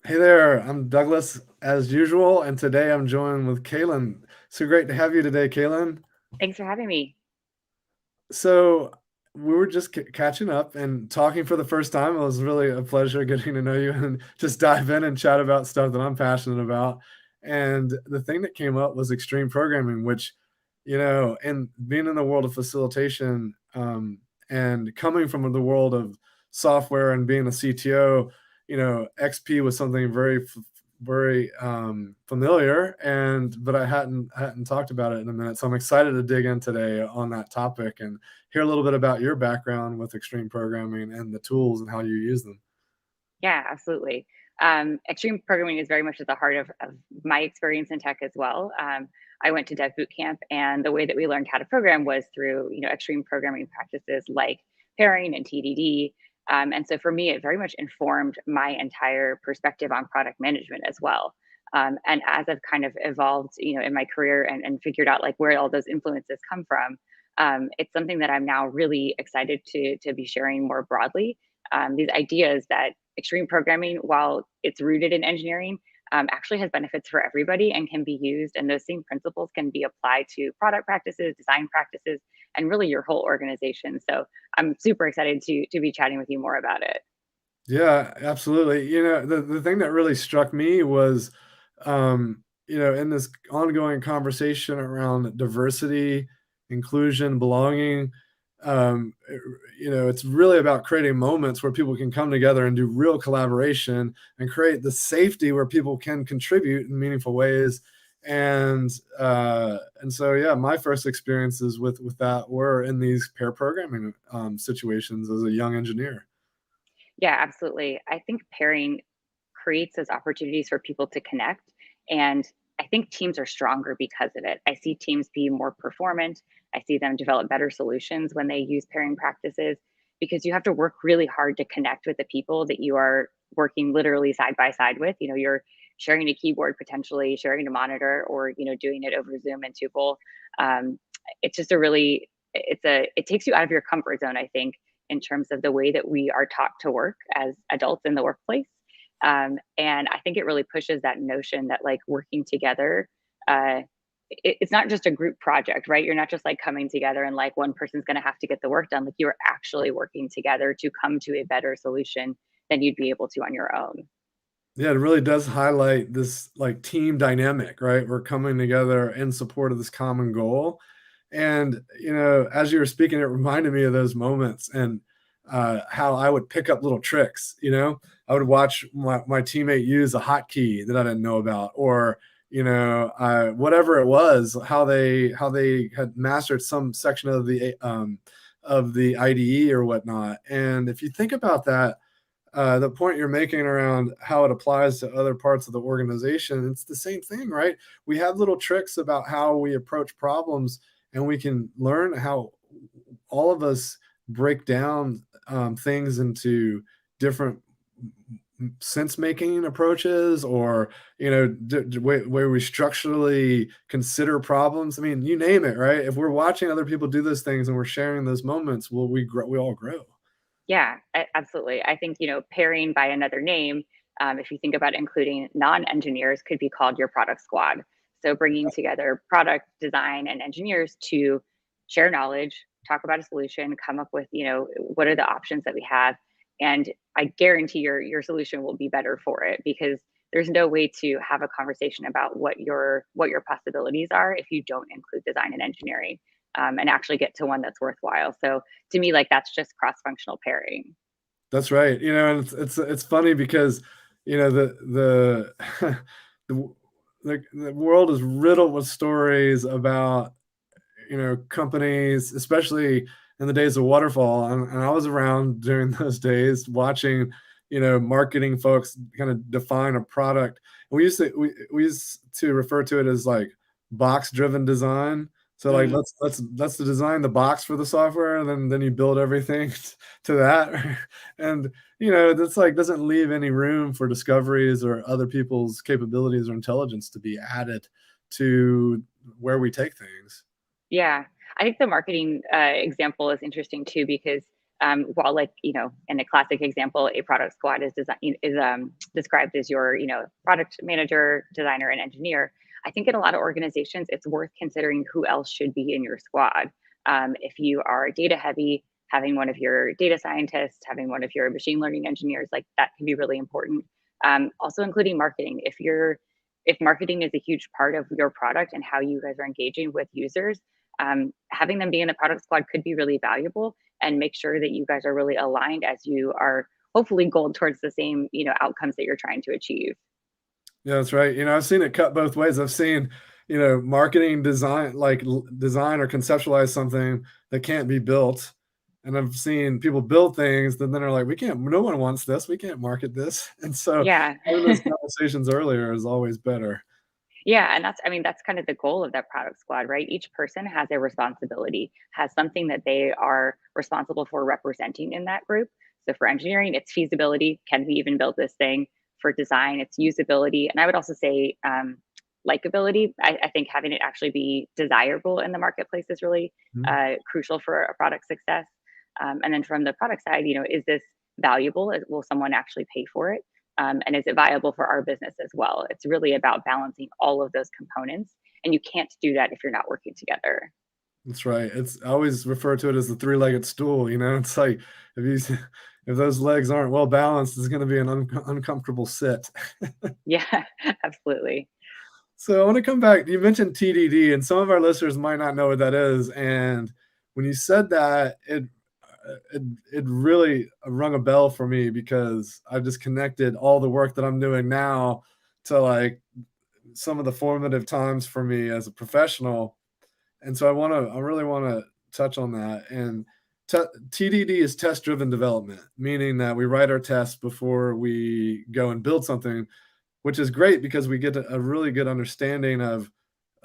Hey there, I'm Douglas as usual, and today I'm joined with Kaylin. So great to have you today, Kaylin. Thanks for having me. So we were just catching up and talking for the first time. It was really a pleasure getting to know you and just dive in and chat about stuff that I'm passionate about. And the thing that came up was extreme programming, which, and being in the world of facilitation, and coming from the world of software and being a CTO, XP was something very familiar, and but I hadn't talked about it in a minute. So I'm excited to dig in today on that topic and hear a little bit about your background with extreme programming and the tools and how you use them. Yeah, absolutely. Extreme programming is very much at the heart of my experience in tech as well. I went to Dev Boot Camp, and the way that we learned how to program was through extreme programming practices like pairing and TDD. And so for me, it very much informed my entire perspective on product management as well. And as I've kind of evolved, in my career and figured out like where all those influences come from, it's something that I'm now really excited to be sharing more broadly. These ideas that extreme programming, while it's rooted in engineering, actually has benefits for everybody and can be used. And those same principles can be applied to product practices, design practices, and really your whole organization. So I'm super excited to be chatting with you more about it. Yeah, absolutely. The thing that really struck me was, in this ongoing conversation around diversity, inclusion, belonging, it's really about creating moments where people can come together and do real collaboration and create the safety where people can contribute in meaningful ways. And so yeah, my first experiences with that were in these pair programming situations as a young engineer. Yeah, absolutely. I think pairing creates those opportunities for people to connect. And I think teams are stronger because of it. I see teams be more performant. I see them develop better solutions when they use pairing practices because you have to work really hard to connect with the people that you are working literally side by side with. You're sharing a keyboard, potentially sharing a monitor, or doing it over Zoom and Tuple. Um, it's just a really it takes you out of your comfort zone, I think, in terms of the way that we are taught to work as adults in the workplace. And I think it really pushes that notion that like working together, uh, it's not just a group project, right? You're not just like coming together and like one person's going to have to get the work done. Like you're actually working together to come to a better solution than you'd be able to on your own. Yeah, it really does highlight this like team dynamic, right? We're coming together in support of this common goal. And, as you were speaking, it reminded me of those moments and how I would pick up little tricks. I would watch my teammate use a hotkey that I didn't know about, or, whatever it was, how they had mastered some section of the IDE or whatnot. And if you think about that, the point you're making around how it applies to other parts of the organization, it's the same thing, right? We have little tricks about how we approach problems, and we can learn how all of us break down things into different sense making approaches, or where we structurally consider problems. I mean, you name it, right? If we're watching other people do those things and we're sharing those moments, well, we all grow. Yeah, absolutely. I think, pairing by another name, if you think about including non engineers, could be called your product squad. So bringing together product design and engineers to share knowledge, talk about a solution, come up with, what are the options that we have. And I guarantee your solution will be better for it because there's no way to have a conversation about what your possibilities are if you don't include design and engineering, and actually get to one that's worthwhile. So to me, like that's just cross-functional pairing. That's right. And it's funny because, the the the world is riddled with stories about, companies, especially in the days of waterfall. And I was around during those days watching, marketing folks kind of define a product. And we used to refer to it as like box driven design. So like Mm, let's design the box for the software, and then you build everything to that. And that's like doesn't leave any room for discoveries or other people's capabilities or intelligence to be added to where we take things. yeah, I think the marketing example is interesting too because While like, in a classic example, a product squad is described as your, product manager, designer, and engineer. I think in a lot of organizations, it's worth considering who else should be in your squad. If you are data heavy, having one of your data scientists, having one of your machine learning engineers, like that can be really important. Also including marketing. If marketing is a huge part of your product and how you guys are engaging with users, having them be in the product squad could be really valuable, and make sure that you guys are really aligned as you are hopefully goal towards the same, outcomes that you're trying to achieve. Yeah, that's right. I've seen it cut both ways. I've seen, marketing design, like design or conceptualize something that can't be built. And I've seen people build things that then are like, we can't, no one wants this. We can't market this. And so Yeah. having those conversations earlier is always better. Yeah, and that's kind of the goal of that product squad, right? Each person has a responsibility, has something that they are responsible for representing in that group. So for engineering, it's feasibility. Can we even build this thing? For design, it's usability. And I would also say likability. I think having it actually be desirable in the marketplace is really Mhm. crucial for a product success. And then from the product side, is this valuable? Will someone actually pay for it? And is it viable for our business as well? It's really about balancing all of those components, and you can't do that if you're not working together. That's right. I always refer to it as the three-legged stool. It's like if you if those legs aren't well balanced, it's going to be an uncomfortable sit. Yeah, absolutely. So I want to come back. You mentioned TDD, and some of our listeners might not know what that is. And when you said that, it really rung a bell for me because I just connected all the work that I'm doing now to like some of the formative times for me as a professional. And so I really want to touch on that. And TDD is test driven development, meaning that we write our tests before we go and build something, which is great because we get a really good understanding of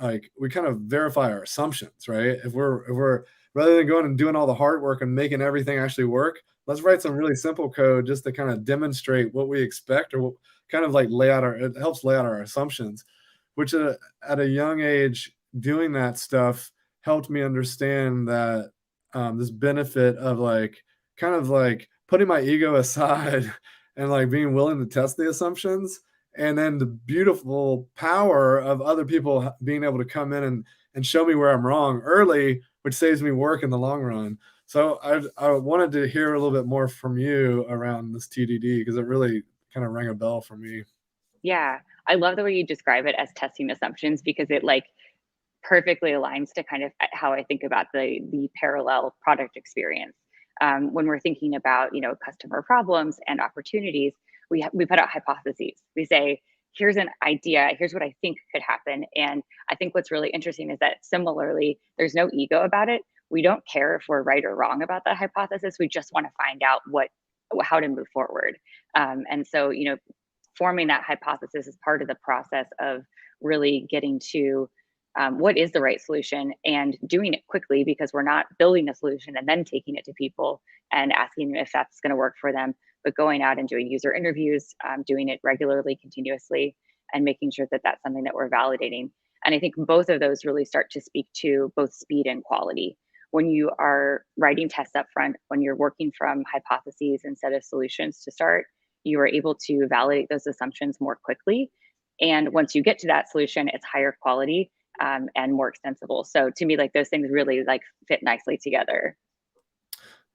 like we kind of verify our assumptions, right? If we're rather than going and doing all the hard work and making everything actually work, let's write some really simple code just to kind of demonstrate what we expect or what kind of like lay out our it helps lay out our assumptions, which at a young age doing that stuff helped me understand that this benefit of like kind of like putting my ego aside and like being willing to test the assumptions and then the beautiful power of other people being able to come in and show me where I'm wrong early, which saves me work in the long run. So I wanted to hear a little bit more from you around this TDD because it really kind of rang a bell for me. Yeah, I love the way you describe it as testing assumptions, because it like perfectly aligns to kind of how I think about the parallel product experience. When we're thinking about customer problems and opportunities, we put out hypotheses. We say, here's an idea, here's what I think could happen. And I think what's really interesting is that similarly, there's no ego about it. We don't care if we're right or wrong about that hypothesis. We just want to find out how to move forward. And so forming that hypothesis is part of the process of really getting to what is the right solution, and doing it quickly, because we're not building a solution and then taking it to people and asking them if that's going to work for them, but going out and doing user interviews, doing it regularly, continuously, and making sure that that's something that we're validating. And I think both of those really start to speak to both speed and quality. When you are writing tests up front, when you're working from hypotheses instead of solutions to start, you are able to validate those assumptions more quickly. And once you get to that solution, it's higher quality, and more extensible. So to me, like those things really like fit nicely together.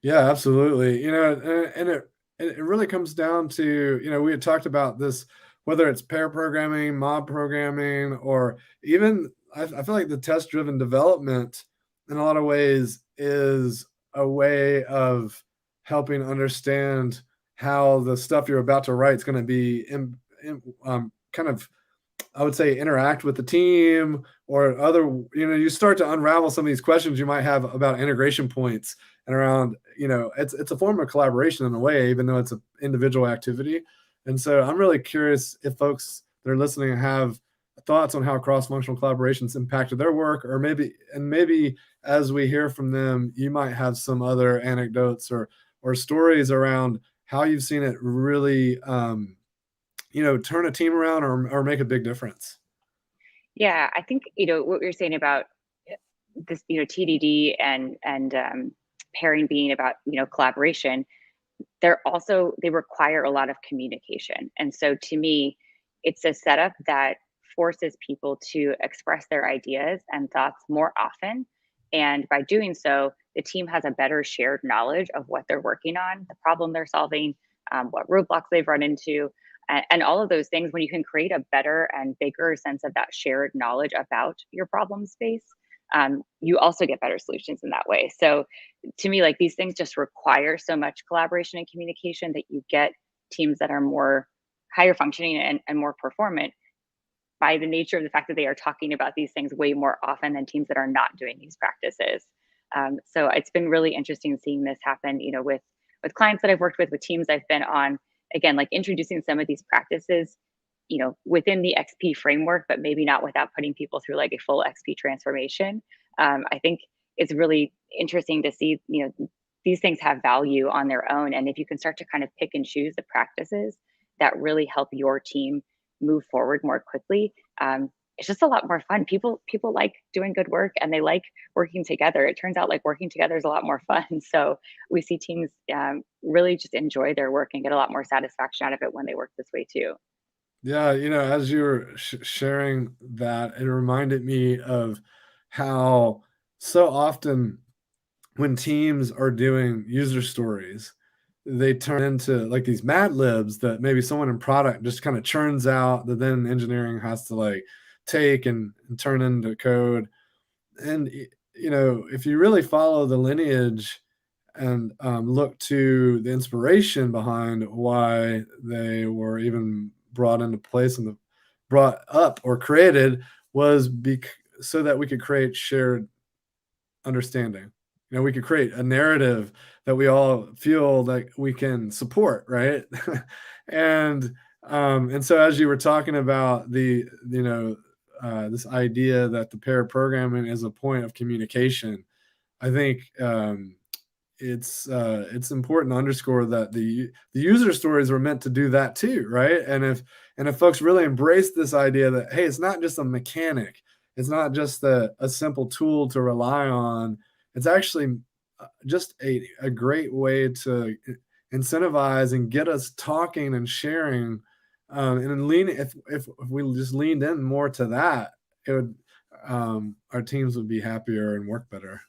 Yeah, absolutely. And it really comes down to, we had talked about this, whether it's pair programming, mob programming, or even I feel like the test driven development in a lot of ways is a way of helping understand how the stuff you're about to write is going to be kind of I would say interact with the team or other, you start to unravel some of these questions you might have about integration points and around, it's a form of collaboration in a way, even though it's an individual activity. And so I'm really curious if folks that are listening have thoughts on how cross-functional collaborations impacted their work, or maybe as we hear from them, you might have some other anecdotes or stories around how you've seen it really turn a team around or make a big difference. Yeah, I think what you're saying about this, TDD and pairing being about, collaboration, they require a lot of communication. And so to me, it's a setup that forces people to express their ideas and thoughts more often. And by doing so, the team has a better shared knowledge of what they're working on, the problem they're solving, what roadblocks they've run into, and all of those things. When you can create a better and bigger sense of that shared knowledge about your problem space, you also get better solutions in that way. So to me, like, these things just require so much collaboration and communication that you get teams that are more higher functioning and more performant by the nature of the fact that they are talking about these things way more often than teams that are not doing these practices. So it's been really interesting seeing this happen, with clients that I've worked with teams I've been on. Again, like, introducing some of these practices, within the XP framework, but maybe not without putting people through like a full XP transformation. I think it's really interesting to see, these things have value on their own. And if you can start to kind of pick and choose the practices that really help your team move forward more quickly, it's just a lot more fun. People like doing good work, and they like working together. It turns out like working together is a lot more fun. So we see teams really just enjoy their work and get a lot more satisfaction out of it when they work this way too. Yeah, as you were sharing that, it reminded me of how so often when teams are doing user stories, they turn into like these Mad Libs that maybe someone in product just kind of churns out that then engineering has to like take and turn into code. And if you really follow the lineage and look to the inspiration behind why they were even brought into place and brought up or created was so that we could create shared understanding. We could create a narrative that we all feel like we can support, right? And so as you were talking about this idea that the pair programming is a point of communication, I think it's important to underscore that the user stories were meant to do that too, right? And if folks really embrace this idea that, hey, it's not just a mechanic, it's not just a simple tool to rely on, it's actually just a great way to incentivize and get us talking and sharing, and leaning. If we just leaned in more to that, it would our teams would be happier and work better.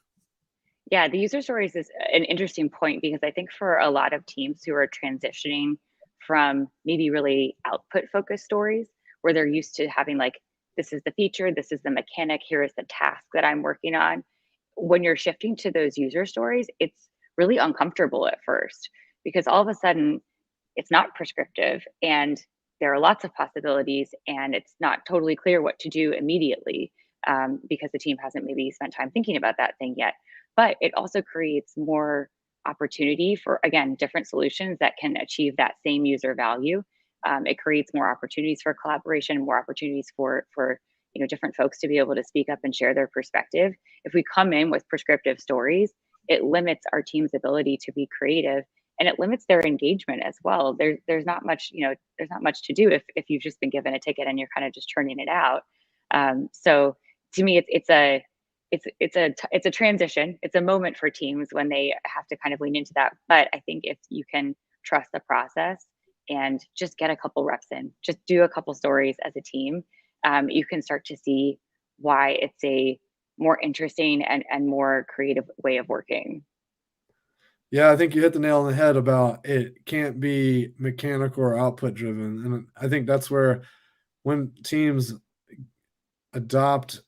Yeah, the user stories is an interesting point because I think for a lot of teams who are transitioning from maybe really output focused stories where they're used to having like, this is the feature, this is the mechanic, here is the task that I'm working on. When you're shifting to those user stories, it's really uncomfortable at first because all of a sudden it's not prescriptive and there are lots of possibilities and it's not totally clear what to do immediately, because the team hasn't maybe spent time thinking about that thing yet. But it also creates more opportunity for, again, different solutions that can achieve that same user value. It creates more opportunities for collaboration, more opportunities for different folks to be able to speak up and share their perspective. If we come in with prescriptive stories, it limits our team's ability to be creative, and it limits their engagement as well. There's not much, there's not much to do if you've just been given a ticket and you're kind of just churning it out. So to me, it's a transition. It's a moment for teams when they have to kind of lean into that. But I think if you can trust the process and just get a couple reps in, just do a couple stories as a team, you can start to see why it's a more interesting and more creative way of working. Yeah, I think you hit the nail on the head about it can't be mechanical or output driven. And I think that's where when teams adopt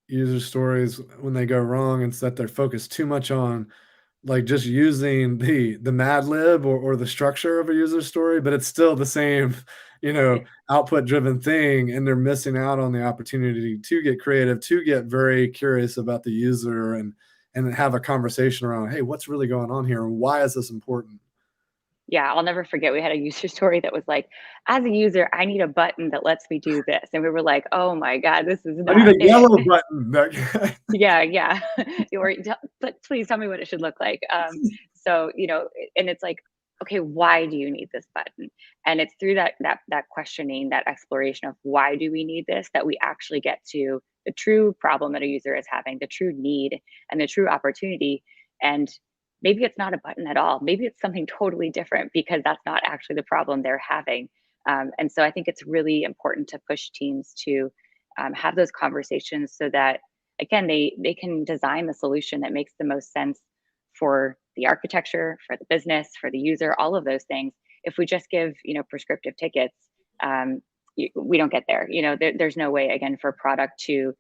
user stories when they go wrong, it's that they're focused too much on like just using the Mad Lib or the structure of a user story, but it's still the same, output driven thing, and they're missing out on the opportunity to get creative, to get very curious about the user and have a conversation around, hey, what's really going on here? And why is this important? Yeah, I'll never forget, we had a user story that was like, "As a user, I need a button that lets me do this." And we were like, "Oh my god, this is I need not a it." yellow button. Yeah, yeah. Or but please tell me what it should look like. So, and it's like, okay, why do you need this button? And it's through that questioning, that exploration of why do we need this, that we actually get to the true problem that a user is having, the true need and the true opportunity. And maybe it's not a button at all. Maybe it's something totally different because that's not actually the problem they're having. And so I think it's really important to push teams to have those conversations so that, again, they can design the solution that makes the most sense for the architecture, for the business, for the user, all of those things. If we just give, prescriptive tickets, um, we don't get there. There's no way, again, for product to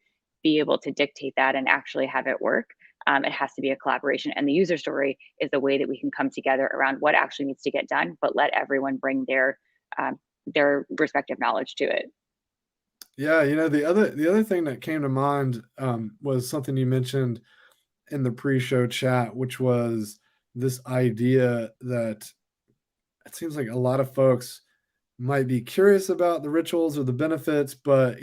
be able to dictate that and actually have it work. It has to be a collaboration, and the user story is the way that we can come together around what actually needs to get done, but let everyone bring their respective knowledge to it. Yeah, the other thing that came to mind was something you mentioned in the pre-show chat, which was this idea that it seems like a lot of folks might be curious about the rituals or the benefits, but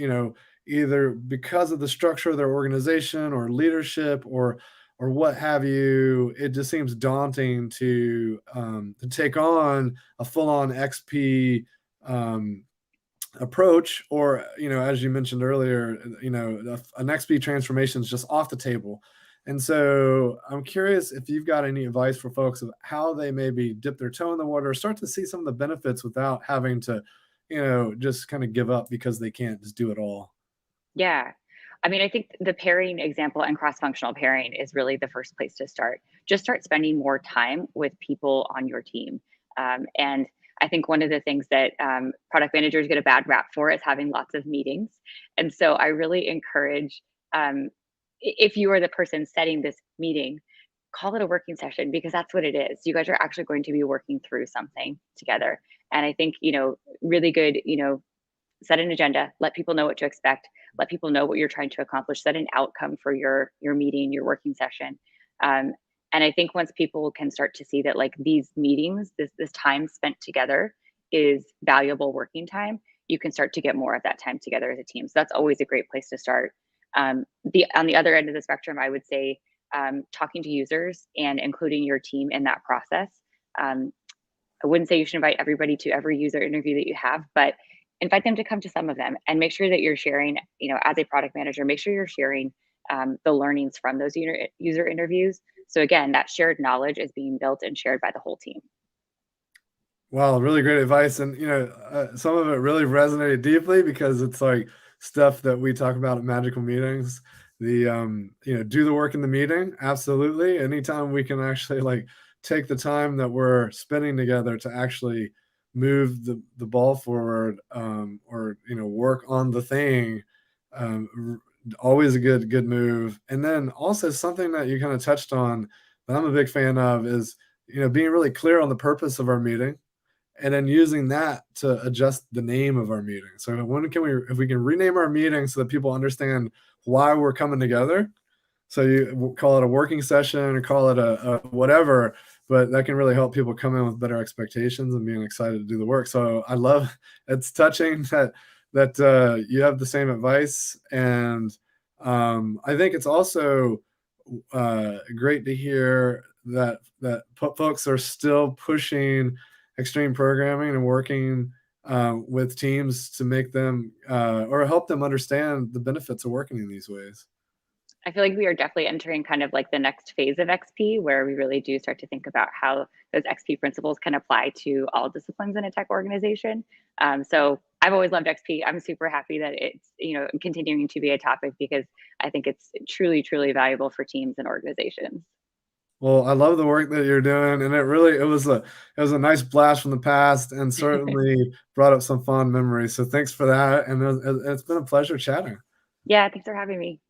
either because of the structure of their organization or leadership or what have you, it just seems daunting to take on a full-on XP approach, or as you mentioned earlier, an XP transformation is just off the table. And so I'm curious if you've got any advice for folks of how they maybe dip their toe in the water, start to see some of the benefits without having to, just kind of give up because they can't just do it all. Yeah. I mean, I think the pairing example and cross-functional pairing is really the first place to start. Just start spending more time with people on your team. And I think one of the things that product managers get a bad rap for is having lots of meetings. And so I really encourage, if you are the person setting this meeting, call it a working session because that's what it is. You guys are actually going to be working through something together. And I think, really good, set an agenda, let people know what to expect, let people know what you're trying to accomplish, set an outcome for your meeting, your working session. And I think once people can start to see that, like, these meetings, this time spent together is valuable working time, you can start to get more of that time together as a team. So that's always a great place to start. The On the other end of the spectrum, I would say talking to users and including your team in that process. Um, I wouldn't say you should invite everybody to every user interview that you have, but invite them to come to some of them and make sure that you're sharing, as a product manager, make sure you're sharing the learnings from those user interviews. So again, that shared knowledge is being built and shared by the whole team. Wow, really great advice. And some of it really resonated deeply because it's like stuff that we talk about at magical meetings. The do the work in the meeting, absolutely. Anytime we can actually like take the time that we're spending together to actually move the ball forward, or work on the thing, always a good move. And then also something that you kind of touched on that I'm a big fan of is being really clear on the purpose of our meeting, and then using that to adjust the name of our meeting. So if we can rename our meeting so that people understand why we're coming together. So you call it a working session or call it a whatever, but that can really help people come in with better expectations and being excited to do the work. So I love, it's touching that you have the same advice. And I think it's also great to hear that folks are still pushing extreme programming and working with teams to make them or help them understand the benefits of working in these ways. I feel like we are definitely entering kind of like the next phase of XP where we really do start to think about how those XP principles can apply to all disciplines in a tech organization. So I've always loved XP. I'm super happy that it's, continuing to be a topic because I think it's truly, truly valuable for teams and organizations. Well, I love the work that you're doing, and it was a nice blast from the past, and certainly brought up some fond memories. So thanks for that, and it's been a pleasure chatting. Yeah, thanks for having me.